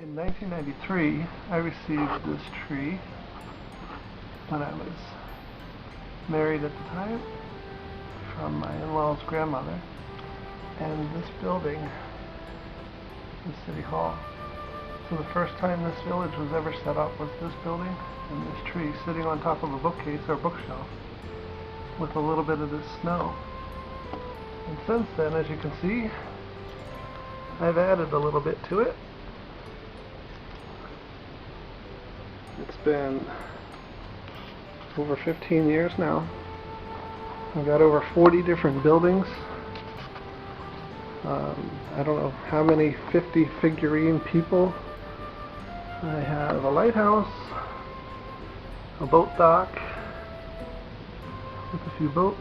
In 1993, I received this tree when I was married at the time from my in-law's grandmother, and this building is City Hall. So the first time this village was ever set up was this building and this tree sitting on top of a bookcase or bookshelf with a little bit of this snow. And since then, as you can see, I've added a little bit to it. It's been over 15 years now. I've got over 40 different buildings. I don't know how many 50 figurine people. I have a lighthouse, a boat dock with a few boats,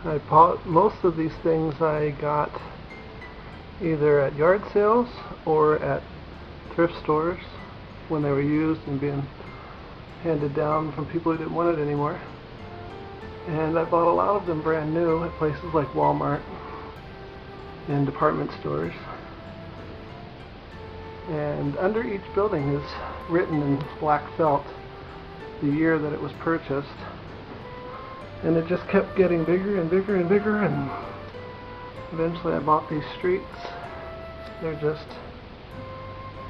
I bought most of these things I got either at yard sales or at thrift stores when they were used and being handed down from people who didn't want it anymore. And I bought a lot of them brand new at places like Walmart and department stores. And under each building is written in black felt the year that it was purchased. And it just kept getting bigger and bigger and bigger, and eventually I bought these streets. They're just,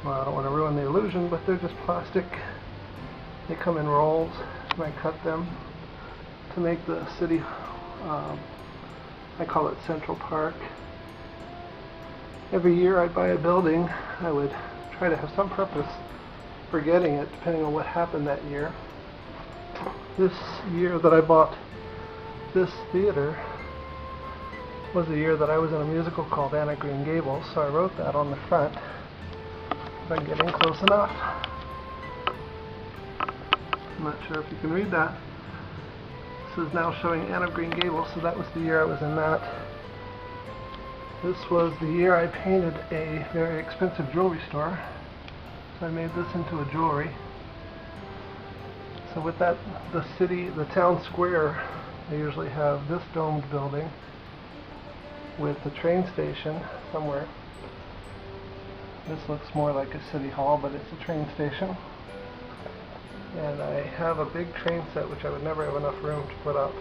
well, I don't want to ruin the illusion, but they're just plastic. They come in rolls, and I cut them to make the city, I call it Central Park. Every year I'd buy a building, I would try to have some purpose for getting it, depending on what happened that year. This year that I bought this theater was the year that I was in a musical called Anne of Green Gables, so I wrote that on the front. If I can get in close enough. I'm not sure if you can read that. This is now showing Anne of Green Gables, so that was the year I was in that. This was the year I painted a very expensive jewelry store, so I made this into a jewelry. So with that, the town square, they usually have this domed building with the train station somewhere. This looks more like a city hall, but it's a train station. And I have a big train set which I would never have enough room to put up.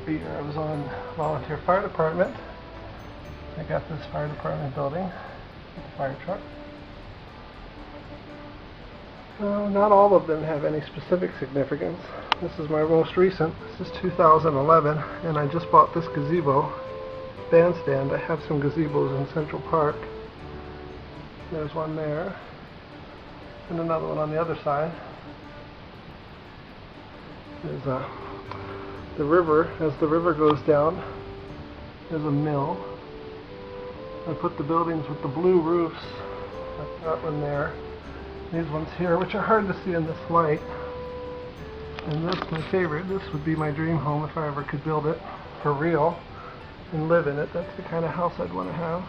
The year I was on volunteer fire department, I got this fire department building with a fire truck. Not all of them have any specific significance. This is my most recent. This is 2011, and I just bought this gazebo bandstand. I have some gazebos in Central Park. There's one there, and another one on the other side. There's the river. As the river goes down, there's a mill. I put the buildings with the blue roofs, like that one there. These ones here, which are hard to see in this light. And this, my favorite, this would be my dream home if I ever could build it for real and live in it. That's the kind of house I'd want to have.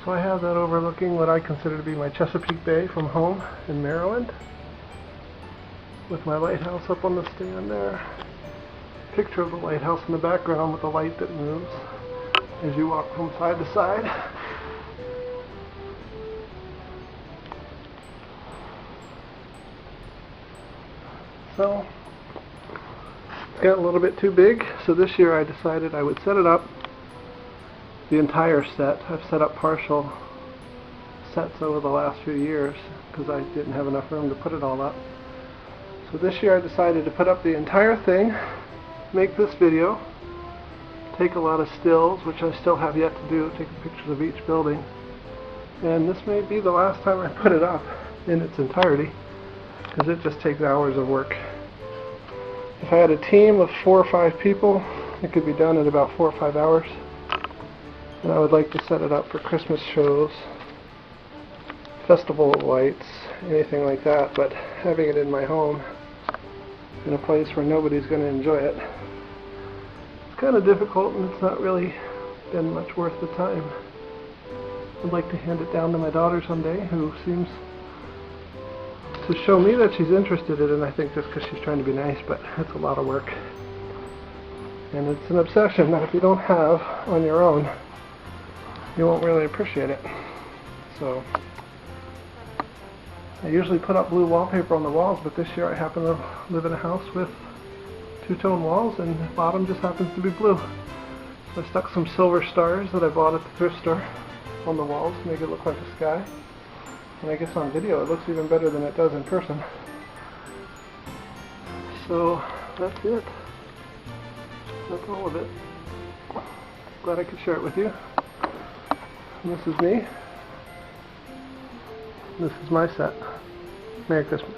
So I have that overlooking what I consider to be my Chesapeake Bay from home in Maryland, with my lighthouse up on the stand there. Picture of the lighthouse in the background with the light that moves as you walk from side to side. So, it's got a little bit too big, so this year I decided I would set it up, the entire set. I've set up partial sets over the last few years because I didn't have enough room to put it all up. So this year I decided to put up the entire thing, make this video, take a lot of stills, which I still have yet to do, take pictures of each building. And this may be the last time I put it up in its entirety, because it just takes hours of work. If I had a team of 4 or 5 people, it could be done in about 4 or 5 hours. And I would like to set it up for Christmas shows, Festival of Lights, anything like that, but having it in my home, in a place where nobody's going to enjoy it, it's kind of difficult, and it's not really been much worth the time. I'd like to hand it down to my daughter someday, who seems to show me that she's interested in it, and I think just because she's trying to be nice, but it's a lot of work. And it's an obsession that if you don't have on your own, you won't really appreciate it. So I usually put up blue wallpaper on the walls, but this year I happen to live in a house with two-tone walls and the bottom just happens to be blue. So I stuck some silver stars that I bought at the thrift store on the walls to make it look like a sky. And I guess on video it looks even better than it does in person. So that's it. That's all of it. Glad I could share it with you. And this is me. This is my set. Merry Christmas.